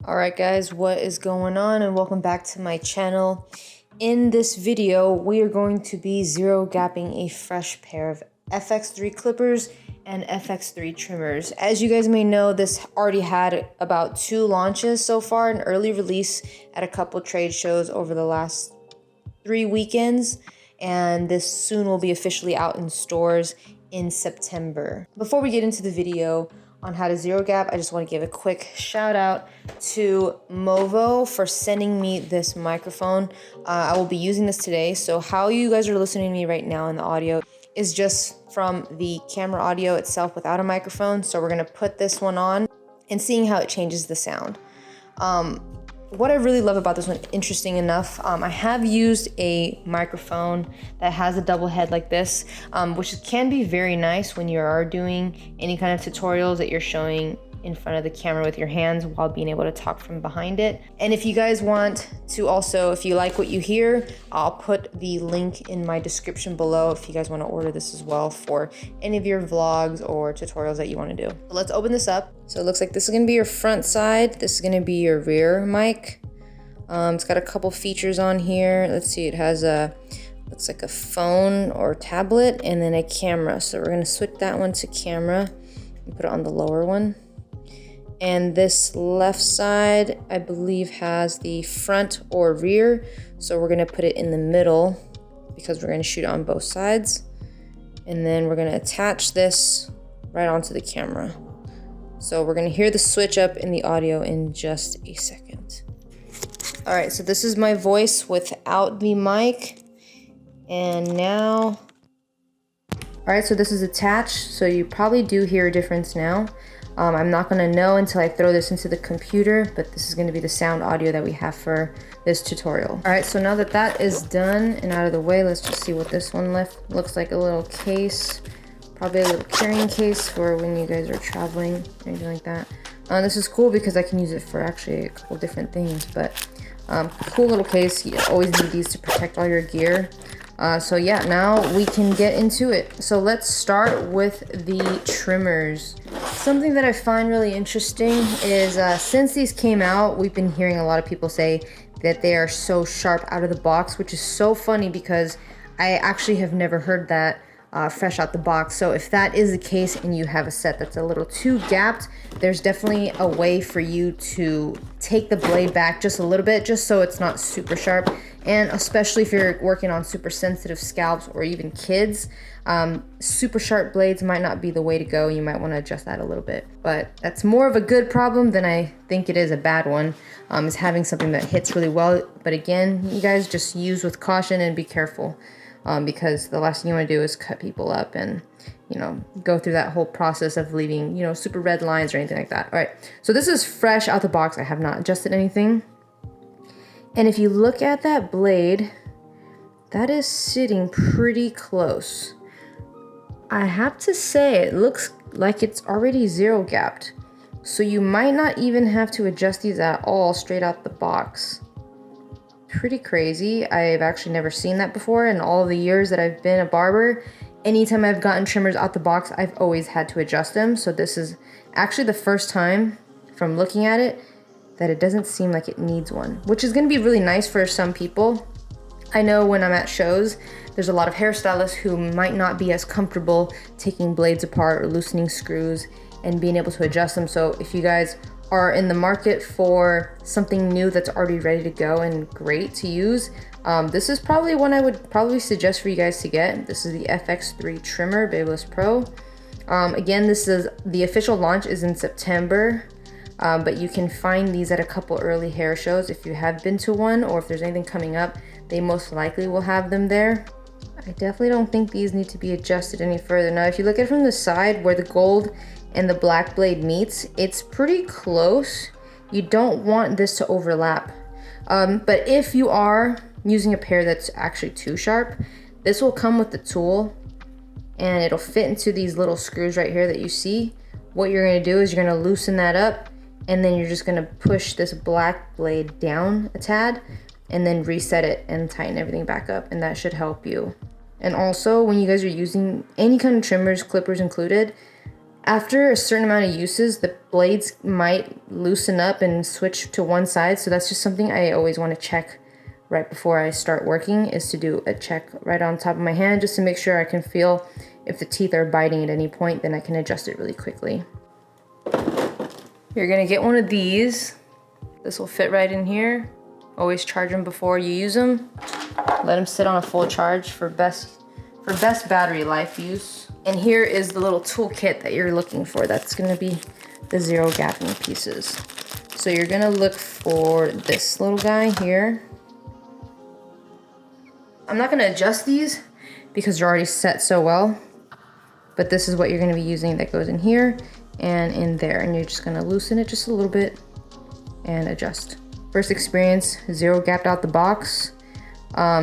Alright guys, what is going on, and welcome back to my channel. In this video, we are going to be zero gapping a fresh pair of Fx3 clippers and Fx3 trimmers. As you guys may know, this already had about 2 launches so far, an early release at a couple trade shows over the last 3 weekends, and this soon will be officially out in stores in September. Before we get into the video on how to zero gap, I just want to give a quick shout out to Movo for sending me this microphone. I will be using this today, so how you guys are listening to me right now in the audio is just from the camera audio itself without a microphone. So we're gonna put this one on and seeing how it changes the sound. What I really love about this one, interesting enough, I have used a microphone that has a double head like this, which can be very nice when you are doing any kind of tutorials that you're showing in front of the camera with your hands while being able to talk from behind it. And if you guys want to also, if you like what you hear, I'll put the link in my description below if you guys want to order this as well for any of your vlogs or tutorials that you want to do. So let's open this up. So it looks like this is going to be your front side. This is going to be your rear mic. It's got a couple features on here. Let's see, it has a, looks like a phone or tablet and then a camera. So we're going to switch that one to camera and put it on the lower one. And this left side, I believe, has the front or rear. So we're gonna put it in the middle because we're gonna shoot on both sides. And then we're gonna attach this right onto the camera. So we're gonna hear the switch up in the audio in just a second. All right, so this is my voice without the mic. And now, all right, so this is attached. So you probably do hear a difference now. I'm not gonna know until I throw this into the computer, but this is gonna be the sound audio that we have for this tutorial. All right, so now that that is done and out of the way, let's just see what this one looks like. A little case, probably a little carrying case for when you guys are traveling, anything like that. This is cool because I can use it for actually a couple different things, but cool little case. You always need these to protect all your gear. So yeah, now we can get into it. So let's start with the trimmers. Something that I find really interesting is since these came out, we've been hearing a lot of people say that they are so sharp out of the box, which is so funny because I actually have never heard that fresh out the box. So if that is the case and you have a set that's a little too gapped, there's definitely a way for you to take the blade back just a little bit, just so it's not super sharp. And especially if you're working on super sensitive scalps or even kids, super sharp blades might not be the way to go. You might want to adjust that a little bit, but that's more of a good problem than I think it is a bad one, is having something that hits really well. But again, you guys just use with caution and be careful, because the last thing you want to do is cut people up and, you know, go through that whole process of leaving, you know, super red lines or anything like that. All right, so this is fresh out the box. I have not adjusted anything. And if you look at that blade, that is sitting pretty close. I have to say, it looks like it's already zero gapped. So you might not even have to adjust these at all straight out the box. Pretty crazy. I've actually never seen that before in all the years that I've been a barber. Anytime I've gotten trimmers out the box, I've always had to adjust them. So this is actually the first time from looking at it that it doesn't seem like it needs one, which is going to be really nice for some people. I know when I'm at shows, there's a lot of hairstylists who might not be as comfortable taking blades apart or loosening screws and being able to adjust them. So if you guys are in the market for something new that's already ready to go and great to use, this is probably one I would probably suggest for you guys to get. This is the Fx3 trimmer, Babyliss Pro. Again, this is the official launch is in September. But you can find these at a couple early hair shows if you have been to one, or if there's anything coming up, they most likely will have them there. I definitely don't think these need to be adjusted any further. Now, if you look at it from the side where the gold and the black blade meets, it's pretty close. You don't want this to overlap. But if you are using a pair that's actually too sharp, this will come with the tool and it'll fit into these little screws right here that you see. What you're gonna do is you're gonna loosen that up, and then you're just gonna push this black blade down a tad and then reset it and tighten everything back up, and that should help you. And also, when you guys are using any kind of trimmers, clippers included, After a certain amount of uses, the blades might loosen up and switch to one side. So that's just something I always want to check right before I start working, is to do a check right on top of my hand just to make sure I can feel if the teeth are biting at any point, then I can adjust it really quickly. You're gonna get one of these. This will fit right in here. Always charge them before you use them. Let them sit on a full charge for best battery life use. And here is the little toolkit that you're looking for. That's gonna be the zero gapping pieces. So you're gonna look for this little guy here. I'm not gonna adjust these because they're already set so well, but this is what you're gonna be using that goes in here and in there. And you're just gonna loosen it just a little bit and adjust. First experience, zero gapped out the box.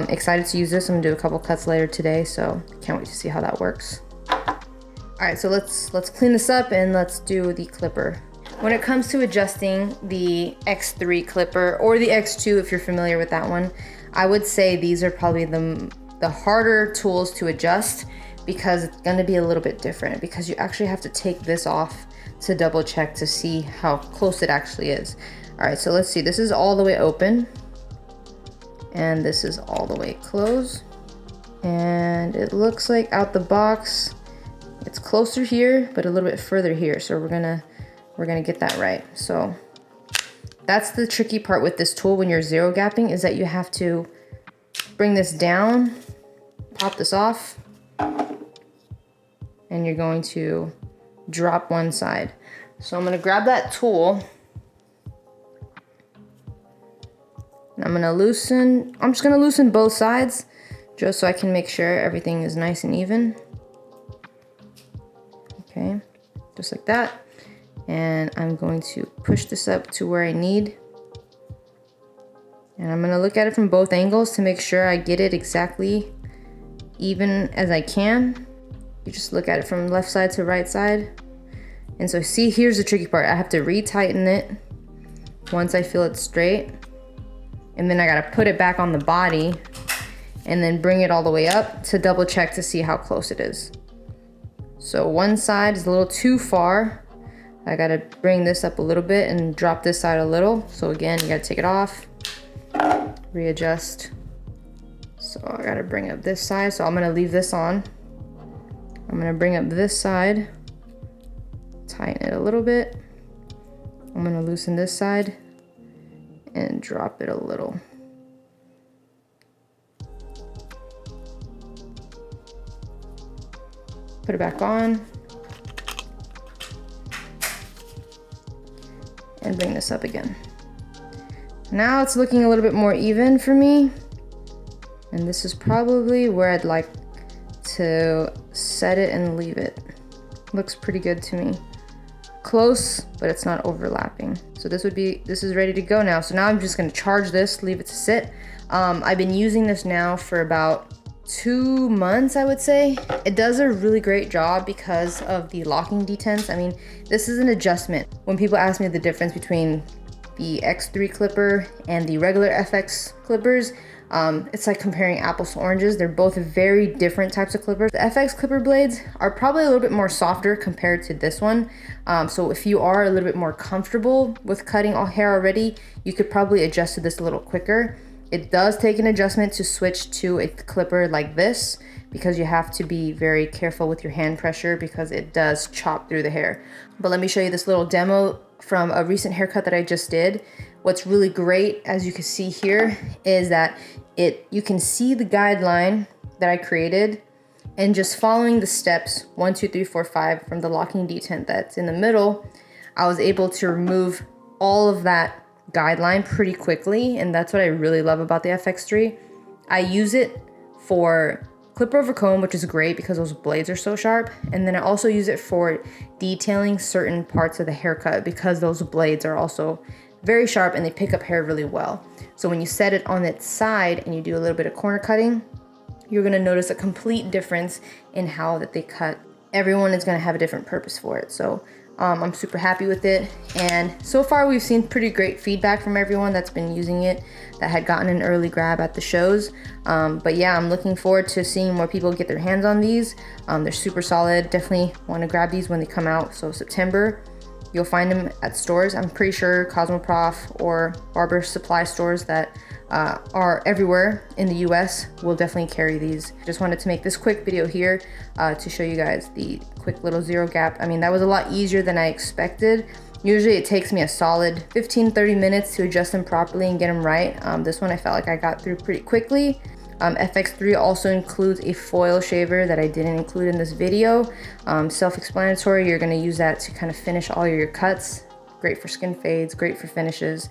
Excited to use this. I'm gonna do a couple cuts later today, so can't wait to see how that works. All right, so let's clean this up and let's do the clipper. When it comes to adjusting the X3 clipper or the X2, if you're familiar with that one, I would say these are probably the harder tools to adjust because it's gonna be a little bit different because you actually have to take this off to double check to see how close it actually is. All right, so let's see, this is all the way open and this is all the way closed. And it looks like out the box, it's closer here, but a little bit further here. So we're gonna get that right. So that's the tricky part with this tool when you're zero gapping, is that you have to bring this down, pop this off, and you're going to drop one side. So I'm gonna grab that tool and I'm just gonna loosen both sides just so I can make sure everything is nice and even. Okay, just like that. And I'm going to push this up to where I need. And I'm gonna look at it from both angles to make sure I get it exactly even as I can. You just look at it from left side to right side. And so see, here's the tricky part. I have to retighten it once I feel it straight. And then I gotta put it back on the body and then bring it all the way up to double check to see how close it is. So one side is a little too far. I gotta bring this up a little bit and drop this side a little. So again, you gotta take it off, readjust. So I gotta bring up this side. So I'm gonna leave this on. I'm gonna bring up this side, tighten it a little bit. I'm gonna loosen this side and drop it a little. Put it back on. And bring this up again. Now it's looking a little bit more even for me. And this is probably where I'd like to set it and leave it. Looks pretty good to me. Close, but it's not overlapping. So this is ready to go now. So now I'm just gonna charge this, leave it to sit. I've been using this now for about 2 months, I would say. It does a really great job because of the locking detents. I mean, this is an adjustment. When people ask me the difference between the X3 clipper and the regular FX clippers, it's like comparing apples to oranges. They're both very different types of clippers. The FX clipper blades are probably a little bit more softer compared to this one. So if you are a little bit more comfortable with cutting all hair already, you could probably adjust to this a little quicker. It does take an adjustment to switch to a clipper like this because you have to be very careful with your hand pressure because it does chop through the hair. But let me show you this little demo from a recent haircut that I just did. What's really great, as you can see here, is that you can see the guideline that I created, and just following the steps 1, 2, 3, 4, 5 from the locking detent that's in the middle, I was able to remove all of that guideline pretty quickly. And that's what I really love about the Fx3. I use it for clipper over comb, which is great because those blades are so sharp. And then I also use it for detailing certain parts of the haircut because those blades are also very sharp and they pick up hair really well. So when you set it on its side and you do a little bit of corner cutting, you're gonna notice a complete difference in how that they cut. Everyone is gonna have a different purpose for it. So I'm super happy with it, and so far we've seen pretty great feedback from everyone that's been using it, that had gotten an early grab at the shows. But yeah, I'm looking forward to seeing more people get their hands on these. They're super solid. Definitely want to grab these when they come out. So September, you'll find them at stores. I'm pretty sure Cosmoprof or barber supply stores that are everywhere in the US will definitely carry these. Just wanted to make this quick video here to show you guys the quick little zero gap. I mean, that was a lot easier than I expected. Usually it takes me a solid 15-30 minutes to adjust them properly and get them right. This one I felt like I got through pretty quickly. Fx3 also includes a foil shaver that I didn't include in this video. Self-explanatory, you're gonna use that to kind of finish all your cuts. Great for skin fades, great for finishes,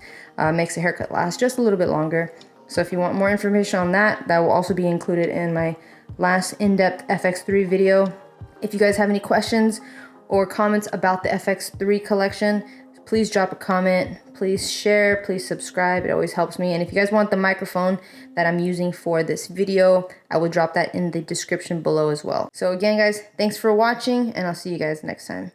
makes the haircut last just a little bit longer. So if you want more information on that, that will also be included in my last in-depth Fx3 video. If you guys have any questions or comments about the Fx3 collection, please drop a comment, please share, please subscribe. It always helps me. And if you guys want the microphone that I'm using for this video, I will drop that in the description below as well. So again, guys, thanks for watching, and I'll see you guys next time.